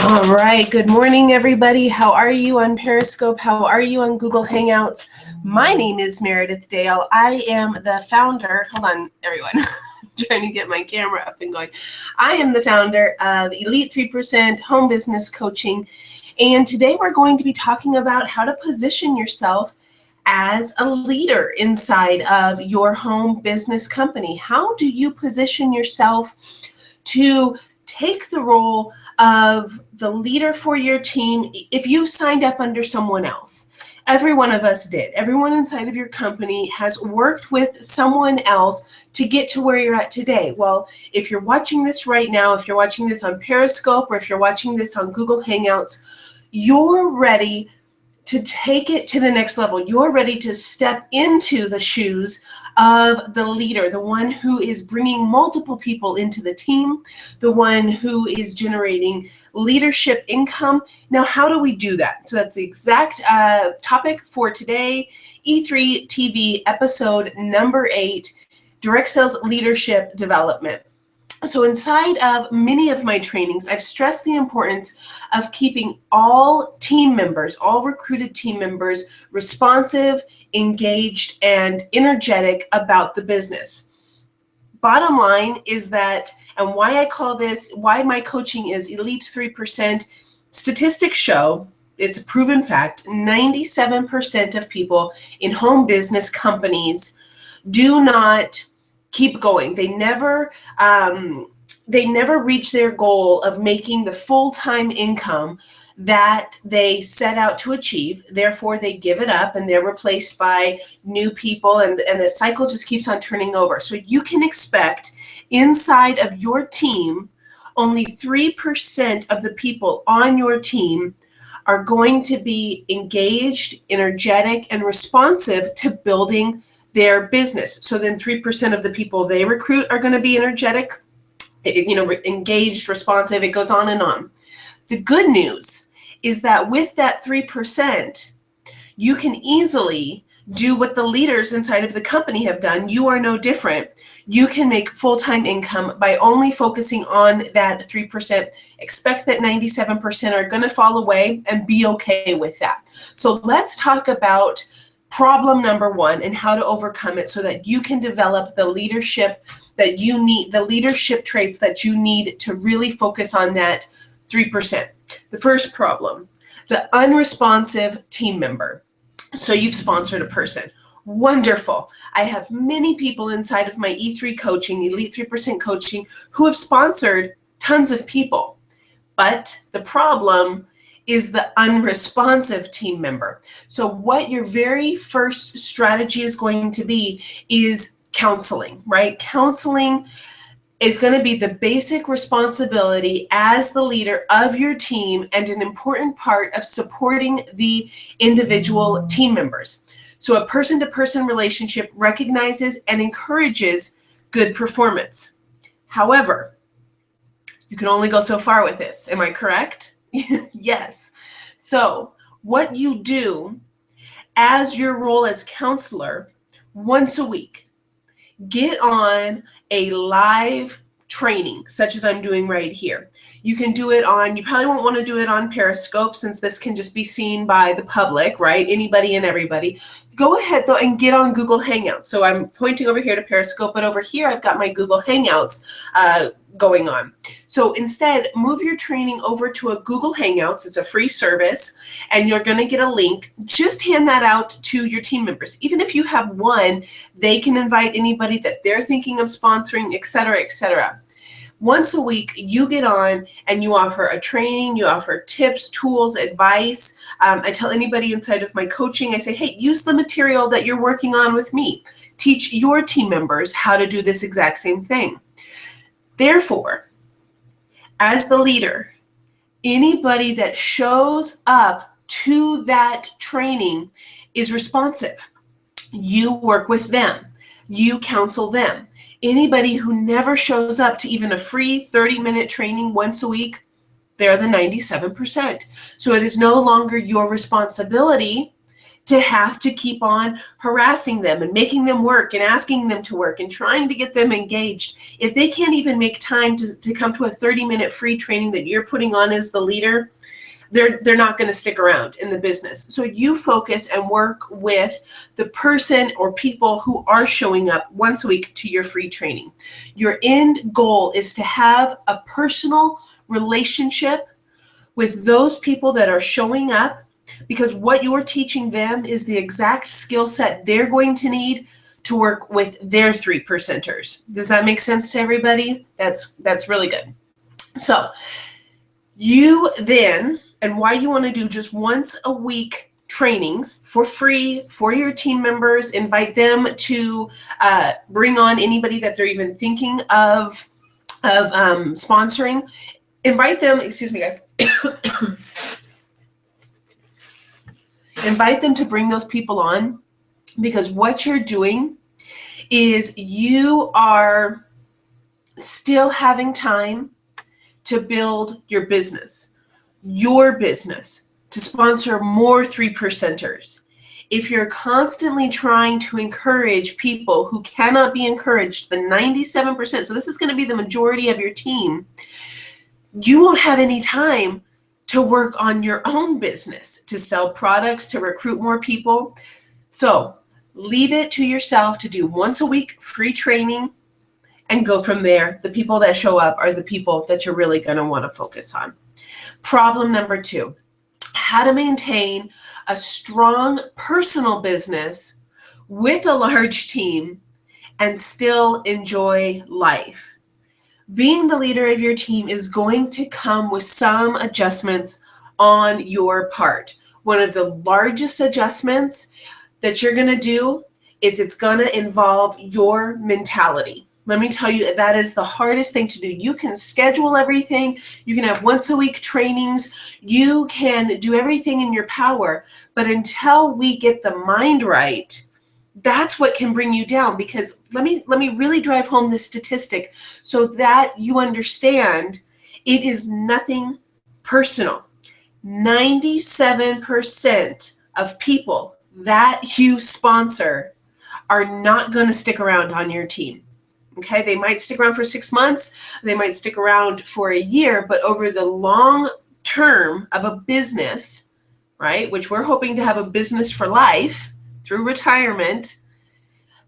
All right. Good morning, everybody. How are you on Periscope? How are you on Google Hangouts? My name is Meredith Dale. I am the founder. Hold on, everyone. Trying to get my camera up and going. I am the founder of Elite 3% Home Business Coaching. And today we're going to be talking about how to position yourself as a leader inside of your home business company. How do you position yourself to take the role of the leader for your team if you signed up under someone else? Every one of us did. Everyone inside of your company has worked with someone else to get to where you're at today. Well, if you're watching this right now, if you're watching this on Periscope, or if you're watching this on Google Hangouts, you're ready to take it to the next level. You're ready to step into the shoes of the leader, the one who is bringing multiple people into the team, the one who is generating leadership income. Now, how do we do that? So that's the exact topic for today, E3TV episode number 8, Direct Sales Leadership Development. So inside of many of my trainings, I've stressed the importance of keeping all team members, all recruited team members, responsive, engaged, and energetic about the business. Bottom line is that, and why I call this, why my coaching is Elite 3%, statistics show, it's a proven fact, 97% of people in home business companies do not keep going. They never reach their goal of making the full-time income that they set out to achieve. Therefore, they give it up and they're replaced by new people, and the cycle just keeps on turning over. So you can expect inside of your team, only 3% of the people on your team are going to be engaged, energetic, and responsive to building their business. So then 3% of the people they recruit are going to be energetic, engaged, responsive. It goes on and on. The good news is that with that 3%, you can easily do what the leaders inside of the company have done. You are no different. You can make full-time income by only focusing on that 3%. Expect that 97% are going to fall away and be okay with that. So let's talk about problem number 1 and how to overcome it so that you can develop the leadership that you need, the leadership traits that you need to really focus on that 3%. The first problem, the unresponsive team member. So you've sponsored a person. Wonderful. I have many people inside of my E3 coaching, Elite 3% coaching, who have sponsored tons of people. But the problem is the unresponsive team member. So what your very first strategy is going to be is counseling, right? Counseling is going to be the basic responsibility as the leader of your team and an important part of supporting the individual team members. So a person-to-person relationship recognizes and encourages good performance. However, you can only go so far with this. Am I correct? Yes. So what you do as your role as counselor, once a week, get on a live training such as I'm doing right here. You can do it on, you probably won't want to do it on Periscope since this can just be seen by the public, right? Anybody and everybody. Go ahead though and get on Google Hangouts. So I'm pointing over here to Periscope, but over here I've got my Google Hangouts going on. So instead, move your training over to a Google Hangouts. It's a free service, and you're going to get a link. Just hand that out to your team members. Even if you have one, they can invite anybody that they're thinking of sponsoring, et cetera, et cetera. Once a week, you get on and you offer a training, you offer tips, tools, advice. I tell anybody inside of my coaching, I say, hey, use the material that you're working on with me. Teach your team members how to do this exact same thing. Therefore, as the leader, anybody that shows up to that training is responsive. You work with them. You counsel them. Anybody who never shows up to even a free 30-minute training once a week, they're the 97%. So it is no longer your responsibility to have to keep on harassing them and making them work and asking them to work and trying to get them engaged. If they can't even make time to come to a 30-minute free training that you're putting on as the leader, they're not going to stick around in the business. So you focus and work with the person or people who are showing up once a week to your free training. Your end goal is to have a personal relationship with those people that are showing up, because what you're teaching them is the exact skill set they're going to need to work with their 3%ers. Does that make sense to everybody? That's really good. So you then, and why you want to do just once a week trainings for free for your team members, invite them to bring on anybody that they're even thinking of sponsoring. Invite them, excuse me guys, invite them to bring those people on, because what you're doing is you are still having time to build your business, to sponsor more 3%ers. If you're constantly trying to encourage people who cannot be encouraged, the 97%, so this is going to be the majority of your team, you won't have any time to work on your own business, to sell products, to recruit more people. So leave it to yourself to do once a week free training and go from there. The people that show up are the people that you're really going to want to focus on. Problem number 2, how to maintain a strong personal business with a large team and still enjoy life. Being the leader of your team is going to come with some adjustments on your part. One of the largest adjustments that you're going to do is it's going to involve your mentality. Let me tell you, that is the hardest thing to do. You can schedule everything. You can have once a week trainings. You can do everything in your power. But until we get the mind right, that's what can bring you down. Because let me really drive home this statistic so that you understand it is nothing personal. 97% of people that you sponsor are not going to stick around on your team. Okay, they might stick around for 6 months, they might stick around for a year, but over the long term of a business, right, which we're hoping to have a business for life through retirement,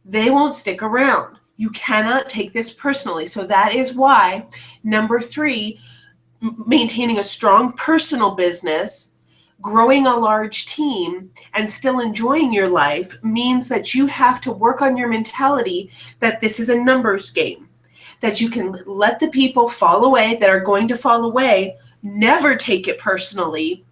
they won't stick around. You cannot take this personally. So that is why, number 3, maintaining a strong personal business, growing a large team, and still enjoying your life means that you have to work on your mentality that this is a numbers game, that you can let the people fall away that are going to fall away, never take it personally,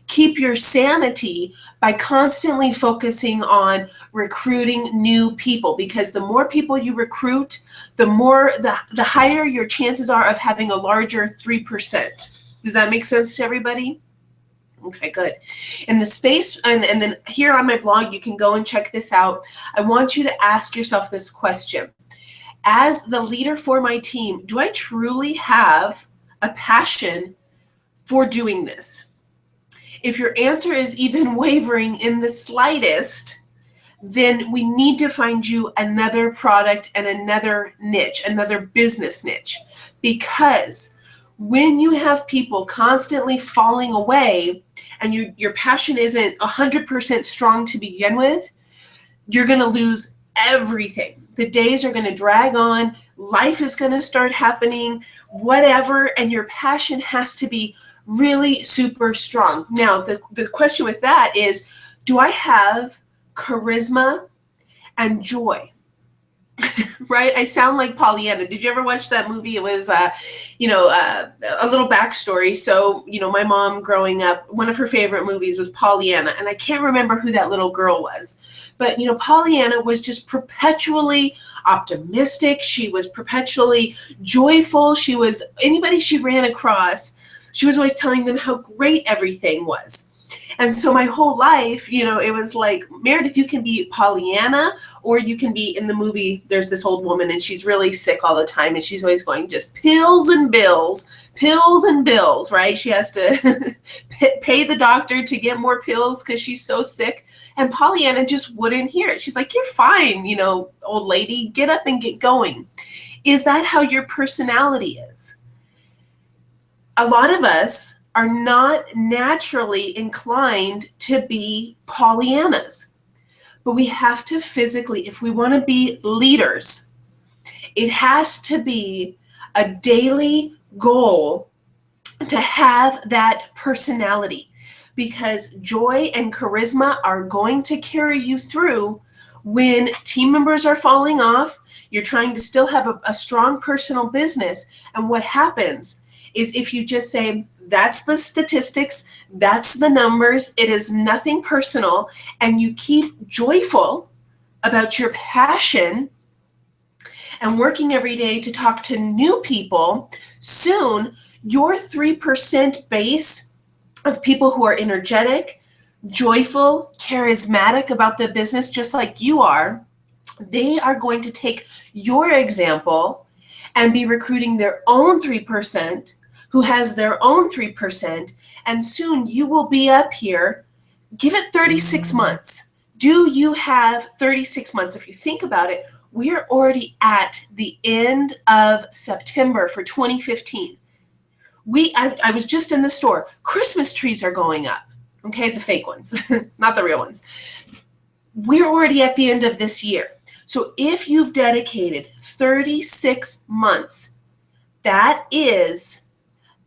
keep your sanity by constantly focusing on recruiting new people, because the more people you recruit, the higher your chances are of having a larger 3%. Does that make sense to everybody? Okay, good. In the space, and then here on my blog, you can go and check this out. I want you to ask yourself this question. As the leader for my team, do I truly have a passion for doing this? If your answer is even wavering in the slightest, then we need to find you another product and another niche, another business niche. Because when you have people constantly falling away and your passion isn't 100% strong to begin with, you're going to lose everything. The days are going to drag on. Life is going to start happening, whatever, and your passion has to be really super strong. Now, the question with that is, do I have charisma and joy? Right? I sound like Pollyanna. Did you ever watch that movie? It was, a little backstory. So, my mom growing up, one of her favorite movies was Pollyanna. And I can't remember who that little girl was. But, Pollyanna was just perpetually optimistic. She was perpetually joyful. Anybody she ran across, she was always telling them how great everything was. And so my whole life, it was like, Meredith, you can be Pollyanna, or you can be in the movie. There's this old woman and she's really sick all the time. And she's always going, just pills and bills, pills and bills, right? She has to pay the doctor to get more pills because she's so sick. And Pollyanna just wouldn't hear it. She's like, you're fine, old lady, get up and get going. Is that how your personality is? A lot of us are not naturally inclined to be Pollyannas, but we have to physically, if we want to be leaders, it has to be a daily goal to have that personality, because joy and charisma are going to carry you through when team members are falling off. You're trying to still have a strong personal business. And what happens is if you just say, that's the statistics, that's the numbers, it is nothing personal, and you keep joyful about your passion and working every day to talk to new people, soon your 3% base of people who are energetic, joyful, charismatic about the business, just like you are, they are going to take your example and be recruiting their own 3% who has their own 3%. And soon you will be up here. Give it 36 months. Do you have 36 months? If you think about it, we are already at the end of September for 2015. I was just in the store. Christmas trees are going up. Okay, the fake ones, not the real ones. We're already at the end of this year. So if you've dedicated 36 months, that is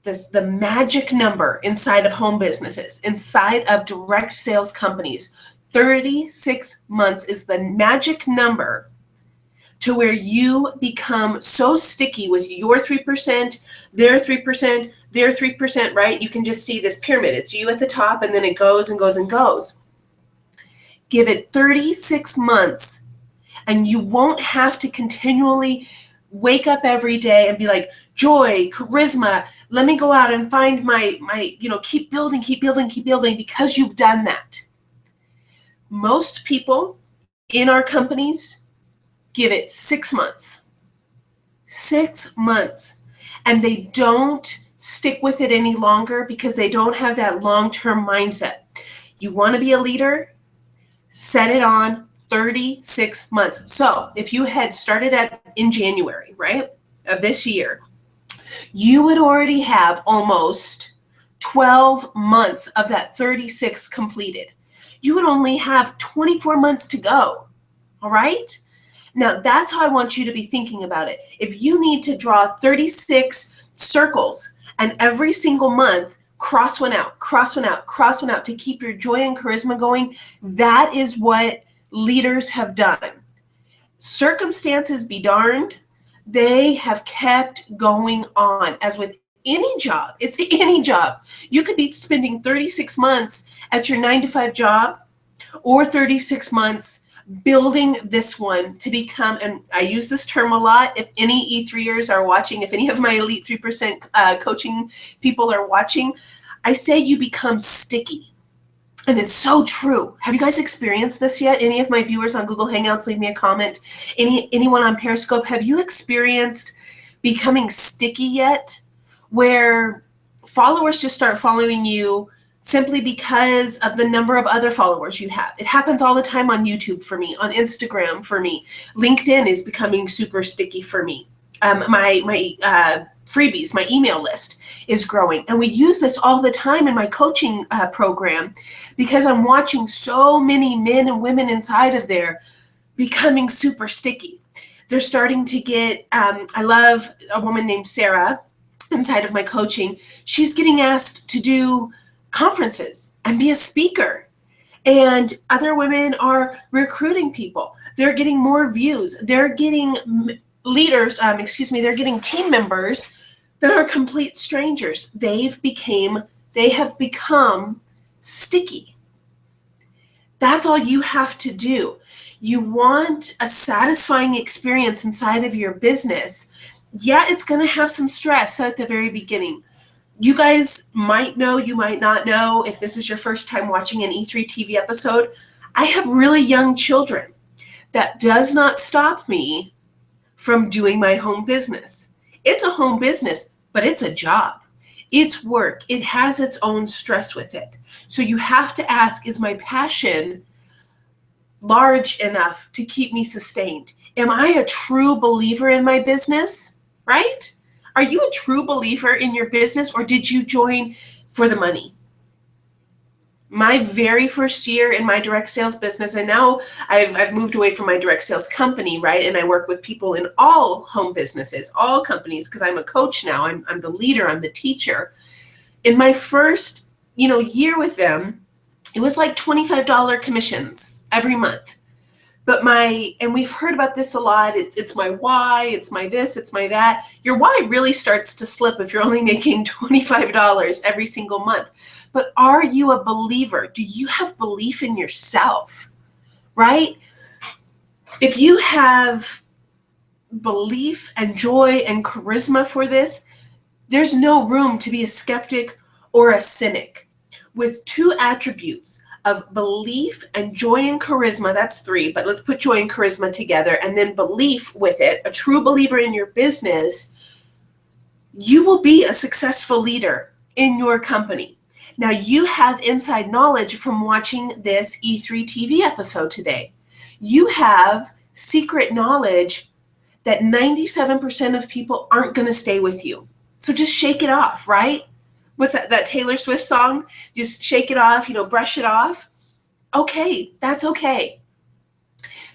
the magic number inside of home businesses, inside of direct sales companies. 36 months is the magic number to where you become so sticky with your 3%, their 3%, their 3%, right? You can just see this pyramid. It's you at the top, and then it goes and goes and goes. Give it 36 months, and you won't have to continually wake up every day and be like, joy, charisma, let me go out and find my keep building, because you've done that. Most people in our companies give it 6 months. 6 months. And they don't stick with it any longer because they don't have that long-term mindset. You want to be a leader? Set it on 36 months. So if you had started in January, right, of this year, you would already have almost 12 months of that 36 completed. You would only have 24 months to go. All right? Now, that's how I want you to be thinking about it. If you need to draw 36 circles and every single month cross one out, cross one out, cross one out to keep your joy and charisma going, that is what leaders have done. Circumstances be darned, they have kept going on. As with any job, it's any job. You could be spending 36 months at your 9-to-5 job or 36 months building this one to become, and I use this term a lot, if any E3ers are watching, if any of my Elite 3% coaching people are watching, I say you become sticky. And it's so true. Have you guys experienced this yet? Any of my viewers on Google Hangouts, leave me a comment. Anyone on Periscope, have you experienced becoming sticky yet? Where followers just start following you simply because of the number of other followers you have. It happens all the time on YouTube for me, on Instagram for me. LinkedIn is becoming super sticky for me. My freebies, my email list is growing. And we use this all the time in my coaching program because I'm watching so many men and women inside of there becoming super sticky. They're starting to get, I love a woman named Sarah inside of my coaching. She's getting asked to do conferences and be a speaker. And other women are recruiting people. They're getting more views. They're getting leaders, they're getting team members that are complete strangers. They have become sticky. That's all you have to do. You want a satisfying experience inside of your business. Yeah, it's going to have some stress at the very beginning. You guys might know, you might not know, if this is your first time watching an E3TV episode, I have really young children. That does not stop me from doing my home business. It's a home business, but it's a job. It's work. It has its own stress with it. So you have to ask, is my passion large enough to keep me sustained? Am I a true believer in my business, right? Are you a true believer in your business, or did you join for the money? My very first year in my direct sales business, and now I've moved away from my direct sales company, right? And I work with people in all home businesses, all companies, because I'm a coach now. I'm the leader, I'm the teacher. In my first, year with them, it was like $25 commissions every month. But and we've heard about this a lot, it's my why, it's my this, it's my that. Your why really starts to slip if you're only making $25 every single month. But are you a believer? Do you have belief in yourself, right? If you have belief and joy and charisma for this, there's no room to be a skeptic or a cynic. With two attributes of belief and joy and charisma, that's three, but let's put joy and charisma together, and then belief with it, a true believer in your business, you will be a successful leader in your company. Now, you have inside knowledge from watching this E3TV episode today. You have secret knowledge that 97% of people aren't going to stay with you. So just shake it off, right? What's that Taylor Swift song? Just shake it off, brush it off. Okay, that's okay.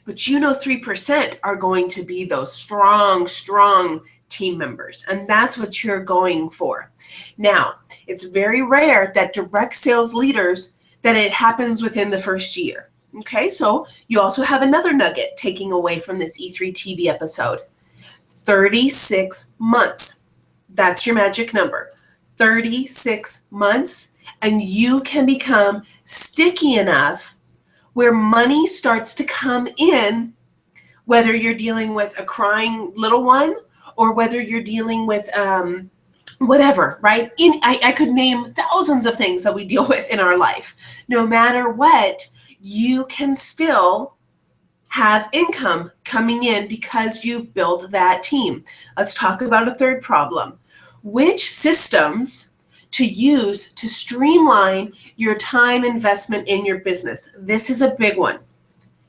But 3% are going to be those strong team members, and that's what you're going for. Now, it's very rare that direct sales leaders, that it happens within the first year. Okay, so you also have another nugget taking away from this E3TV episode. 36 months. That's your magic number. 36 months, and you can become sticky enough where money starts to come in, whether you're dealing with a crying little one or whether you're dealing with whatever, right? I could name thousands of things that we deal with in our life. No matter what, you can still have income coming in because you've built that team. Let's talk about a third problem. Which systems to use to streamline your time investment in your business? This is a big one.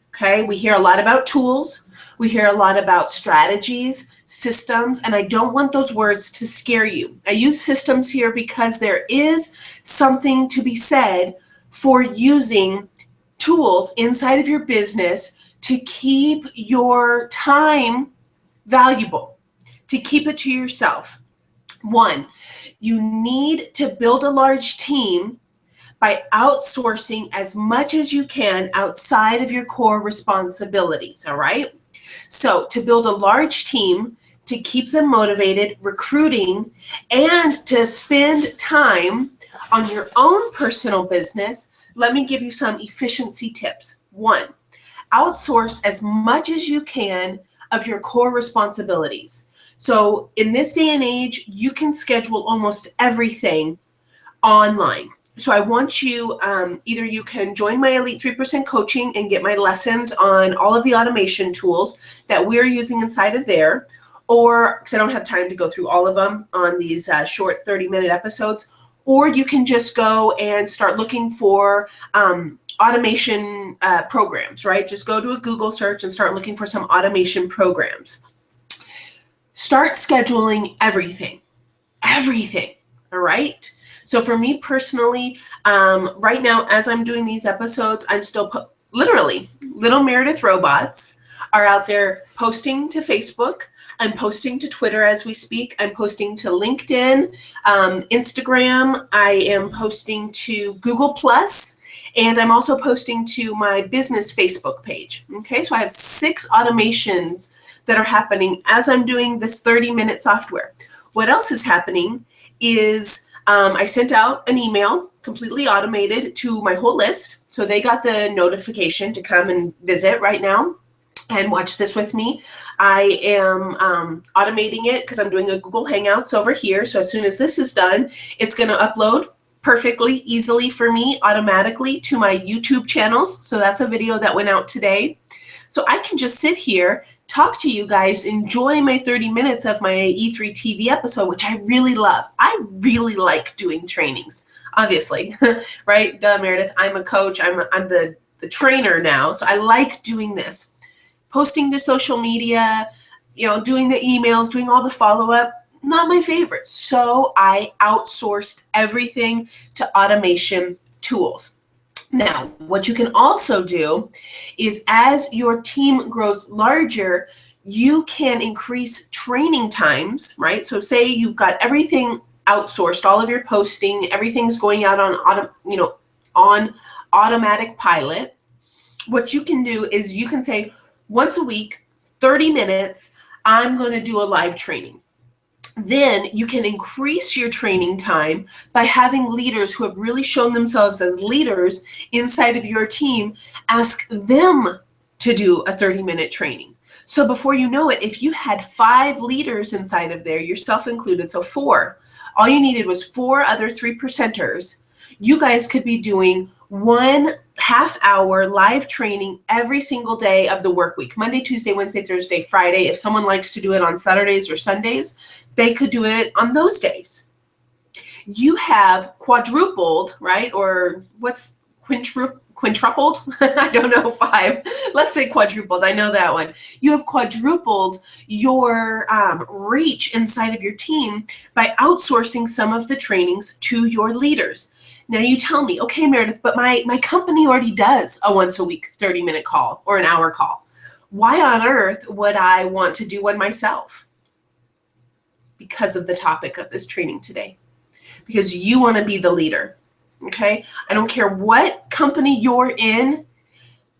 Okay, we hear a lot about tools. We hear a lot about strategies, systems, and I don't want those words to scare you. I use systems here because there is something to be said for using tools inside of your business to keep your time valuable, to keep it to yourself. One, you need to build a large team by outsourcing as much as you can outside of your core responsibilities, all right? So to build a large team, to keep them motivated, recruiting, and to spend time on your own personal business, let me give you some efficiency tips. One, outsource as much as you can of your core responsibilities. So in this day and age, you can schedule almost everything online. So I want you, either you can join my Elite 3% coaching and get my lessons on all of the automation tools that we're using inside of there, or because I don't have time to go through all of them on these short 30-minute episodes, or you can just go and start looking for automation programs, right? Just go to a Google search and start looking for some automation programs. Start scheduling everything, all right? So for me personally, right now, as I'm doing these episodes, I'm still literally, little Meredith robots are out there posting to Facebook. I'm posting to Twitter as we speak. I'm posting to LinkedIn, Instagram. I am posting to Google+, and I'm also posting to my business Facebook page. Okay, so I have 6 automations that are happening as I'm doing this 30-minute software. What else is happening is I sent out an email completely automated to my whole list. So they got the notification to come and visit right now and watch this with me. I am automating it because I'm doing a Google Hangouts over here. So as soon as this is done, it's going to upload perfectly easily for me automatically to my YouTube channels. So that's a video that went out today. So I can just sit here, talk to you guys, enjoy my 30 minutes of my E3TV episode, which I really love. I really like doing trainings, obviously, right? Duh, Meredith, I'm a coach. I'm the trainer now, so I like doing this. Posting to social media, doing the emails, doing all the follow-up, not my favorite. So I outsourced everything to automation tools. Now, what you can also do is as your team grows larger, you can increase training times, right? So say you've got everything outsourced, all of your posting, everything's going out on automatic pilot. What you can do is you can say once a week, 30 minutes, I'm going to do a live training. Then you can increase your training time by having leaders who have really shown themselves as leaders inside of your team, ask them to do a 30-minute training. So before you know it, if you had 5 leaders inside of there, yourself included, so 4, all you needed was 4 other 3%ers, you guys could be doing 1 half-hour live training every single day of the work week, Monday, Tuesday, Wednesday, Thursday, Friday. If someone likes to do it on Saturdays or Sundays, they could do it on those days. You have quadrupled, right? Or what's quintupled? I don't know, 5. Let's say quadrupled. I know that one. You have quadrupled your reach inside of your team by outsourcing some of the trainings to your leaders. Now you tell me, okay, Meredith, but my company already does a once a week 30-minute call or an hour call. Why on earth would I want to do one myself? Because of the topic of this training today. Because you want to be the leader, okay? I don't care what company you're in,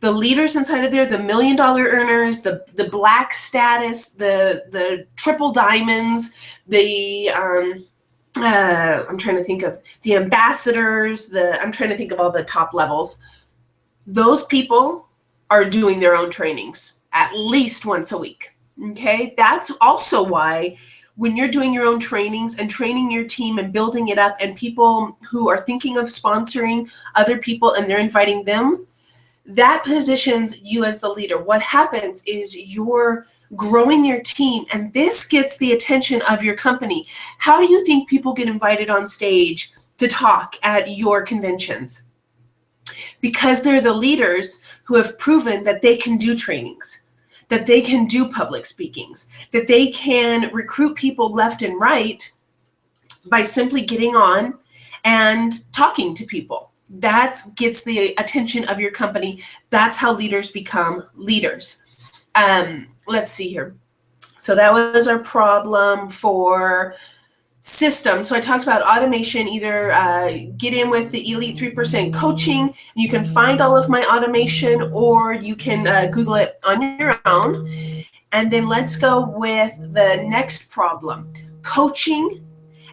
the leaders inside of there, the $1 million earners, the black status, the triple diamonds, the I'm trying to think of the ambassadors, I'm trying to think of all the top levels. Those people are doing their own trainings at least once a week, okay? That's also why when you're doing your own trainings and training your team and building it up, and people who are thinking of sponsoring other people and they're inviting them, that positions you as the leader. What happens is you're growing your team, and this gets the attention of your company. How do you think people get invited on stage to talk at your conventions? Because they're the leaders who have proven that they can do trainings, that they can do public speakings, that they can recruit people left and right by simply getting on and talking to people. That gets the attention of your company. That's how leaders become leaders. Let's see here. So that was our problem for system. So I talked about automation, either get in with the Elite 3% coaching. You can find all of my automation, or you can Google it on your own. And then let's go with the next problem, coaching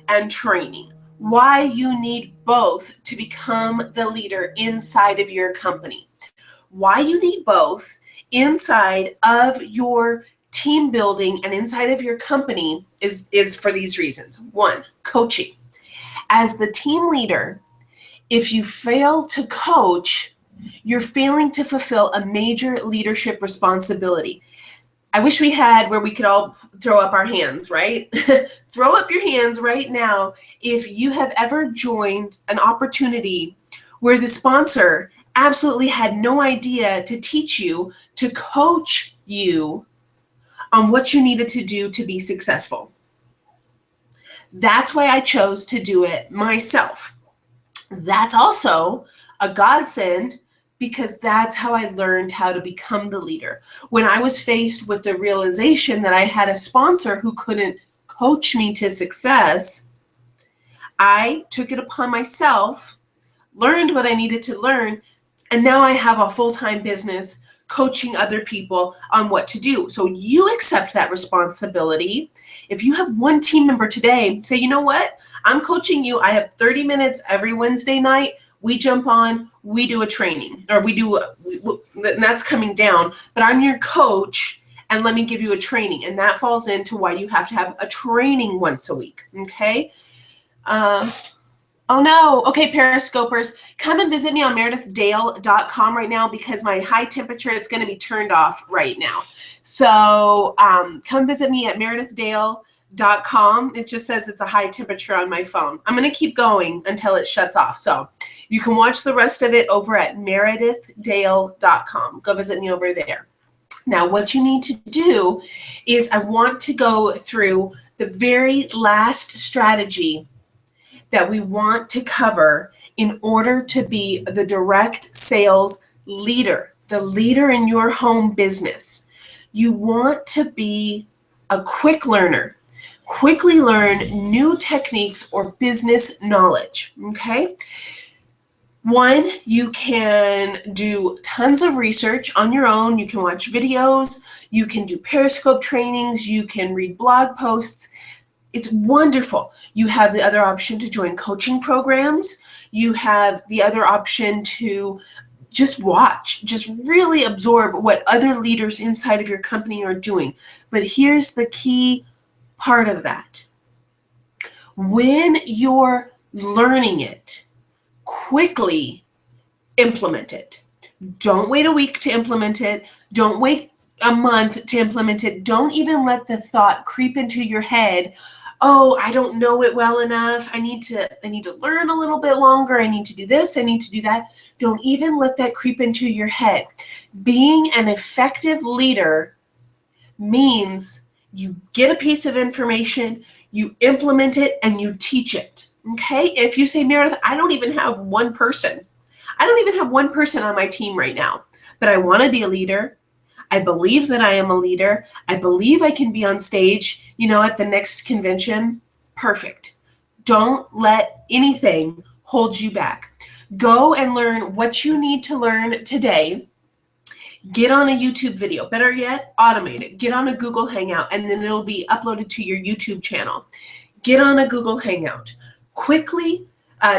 and training. Why you need both to become the leader inside of your company. Why you need both inside of your team building and inside of your company is for these reasons. 1, coaching. As the team leader, if you fail to coach, you're failing to fulfill a major leadership responsibility. I wish we had where we could all throw up our hands, right? Throw up your hands right now if you have ever joined an opportunity where the sponsor absolutely had no idea to teach you, to coach you on what you needed to do to be successful. That's why I chose to do it myself. That's also a godsend, because that's how I learned how to become the leader. When I was faced with the realization that I had a sponsor who couldn't coach me to success, I took it upon myself, learned what I needed to learn, and now I have a full-time business coaching other people on what to do. So you accept that responsibility. If you have one team member today, say, you know what? I'm coaching you. I have 30 minutes every Wednesday night. We jump on, we do a training, or that's coming down, but I'm your coach, and let me give you a training. And that falls into why you have to have a training once a week, okay? Oh no. Okay, Periscopers, come and visit me on meredithdale.com right now because my high temperature is going to be turned off right now. So come visit me at meredithdale.com. It just says it's a high temperature on my phone. I'm going to keep going until it shuts off. So you can watch the rest of it over at meredithdale.com. Go visit me over there. Now, what you need to do is I want to go through the very last strategy that we want to cover in order to be the direct sales leader, the leader in your home business. You want to be a quick learner, quickly learn new techniques or business knowledge, okay? One, you can do tons of research on your own. You can watch videos, you can do Periscope trainings, you can read blog posts. It's wonderful. You have the other option to join coaching programs. You have the other option to just watch, just really absorb what other leaders inside of your company are doing. But here's the key part of that. When you're learning it, quickly implement it. Don't wait a week to implement it. Don't wait a month to implement it. Don't even let the thought creep into your head, oh, I don't know it well enough. I need to learn a little bit longer. I need to do this. I need to do that. Don't even let that creep into your head. Being an effective leader means you get a piece of information, you implement it, and you teach it. Okay? If you say, Meredith, I don't even have one person. I don't even have one person on my team right now, but I want to be a leader. I believe that I am a leader. I believe I can be on stage, at the next convention. Perfect. Don't let anything hold you back. Go and learn what you need to learn today. Get on a YouTube video. Better yet, automate it. Get on a Google Hangout, and then it'll be uploaded to your YouTube channel. Get on a Google Hangout. Quickly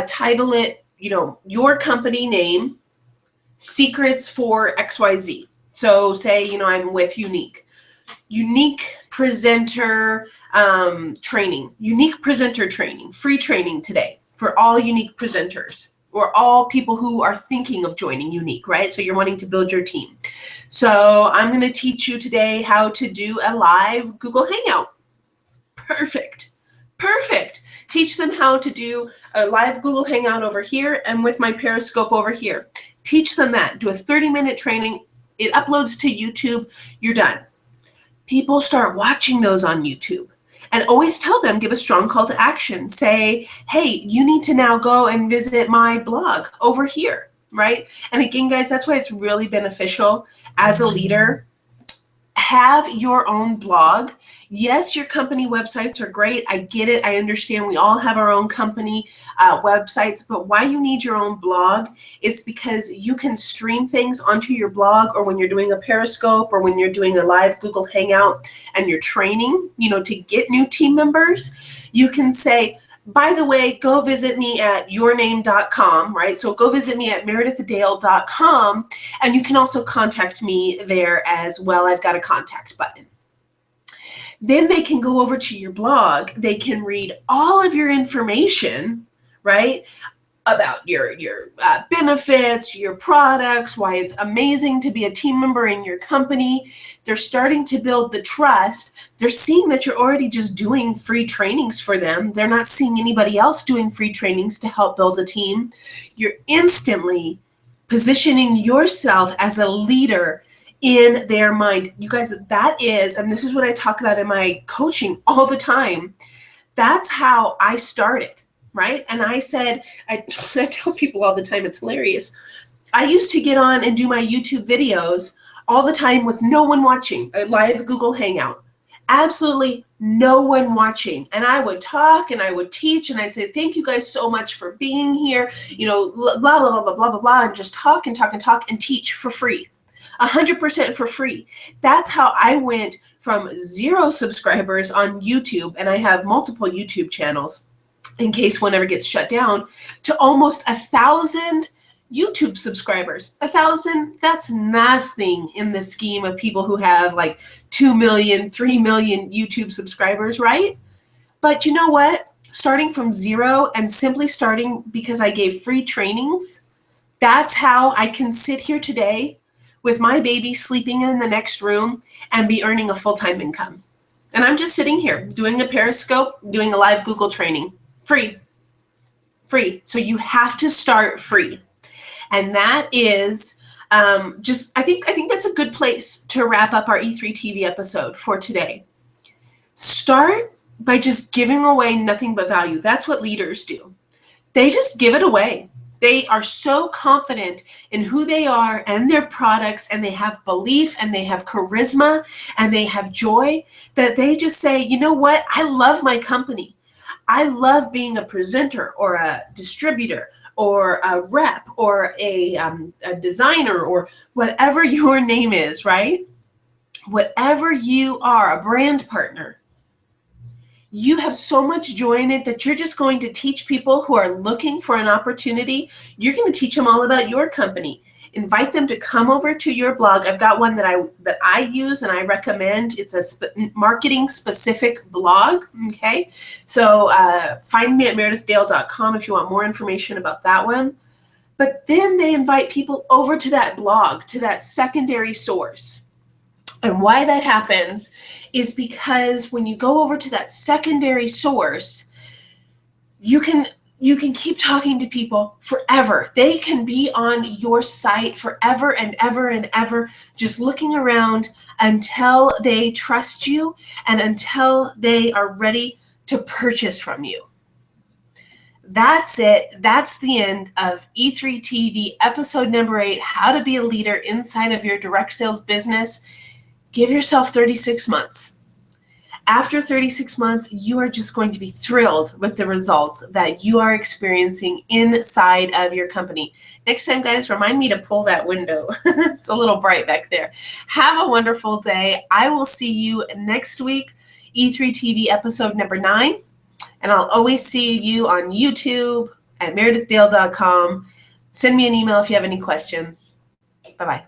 title it, your company name, Secrets for XYZ. So say, I'm with Unique Presenter Training. Unique Presenter Training. Free training today for all unique presenters or all people who are thinking of joining Unique, right? So you're wanting to build your team. So I'm going to teach you today how to do a live Google Hangout. Perfect. Teach them how to do a live Google Hangout over here and with my Periscope over here. Teach them that. Do a 30-minute training. It uploads to YouTube. You're done. People start watching those on YouTube. And always tell them, give a strong call to action. Say, hey, you need to now go and visit my blog over here, right? And again, guys, that's why it's really beneficial as a leader. Have your own blog. Yes, your company websites are great. I get it. I understand. We all have our own company websites, but why you need your own blog is because you can stream things onto your blog, or when you're doing a Periscope, or when you're doing a live Google Hangout and you're training, to get new team members, you can say, by the way, go visit me at yourname.com, right? So go visit me at meredithdale.com, and you can also contact me there as well. I've got a contact button. Then they can go over to your blog. They can read all of your information, right, about your benefits, your products, why it's amazing to be a team member in your company. They're starting to build the trust. They're seeing that you're already just doing free trainings for them. They're not seeing anybody else doing free trainings to help build a team. You're instantly positioning yourself as a leader in their mind. You guys, that is, and this is what I talk about in my coaching all the time, that's how I started. Right? And I said, I tell people all the time, it's hilarious. I used to get on and do my YouTube videos all the time with no one watching, a live Google Hangout. Absolutely no one watching. And I would talk and I would teach and I'd say, thank you guys so much for being here, blah, blah, blah, blah, blah, blah, blah, and just talk and talk and talk and teach for free. 100% for free. That's how I went from 0 subscribers on YouTube, and I have multiple YouTube channels, in case one ever gets shut down, to almost 1,000 YouTube subscribers. 1,000, that's nothing in the scheme of people who have like 2 million, 3 million YouTube subscribers, right? But you know what? starting from zero and simply starting because I gave free trainings, that's how I can sit here today with my baby sleeping in the next room and be earning a full-time income. And I'm just sitting here doing a Periscope, doing a live Google training, free. So you have to start free. And that is I think that's a good place to wrap up our E3TV episode for today. Start by just giving away nothing but value. That's what leaders do. They just give it away. They are so confident in who they are and their products, and they have belief and they have charisma and they have joy that they just say, you know what? I love my company. I love being a presenter or a distributor or a rep or a designer or whatever your name is, right? Whatever you are, a brand partner. You have so much joy in it that you're just going to teach people who are looking for an opportunity. You're going to teach them all about your company. Invite them to come over to your blog. I've got one that I use and I recommend. It's a marketing specific blog. Okay, so find me at meredithdale.com if you want more information about that one. But then they invite people over to that blog, to that secondary source. And why that happens is because when you go over to that secondary source, you can keep talking to people forever. They can be on your site forever and ever and ever, just looking around until they trust you and until they are ready to purchase from you. That's it. That's the end of E3TV episode number 8, How to Be a Leader Inside of Your Direct Sales Business. Give yourself 36 months. After 36 months, you are just going to be thrilled with the results that you are experiencing inside of your company. Next time, guys, remind me to pull that window. It's a little bright back there. Have a wonderful day. I will see you next week, E3TV episode number 9. And I'll always see you on YouTube at meredithdale.com. Send me an email if you have any questions. Bye-bye.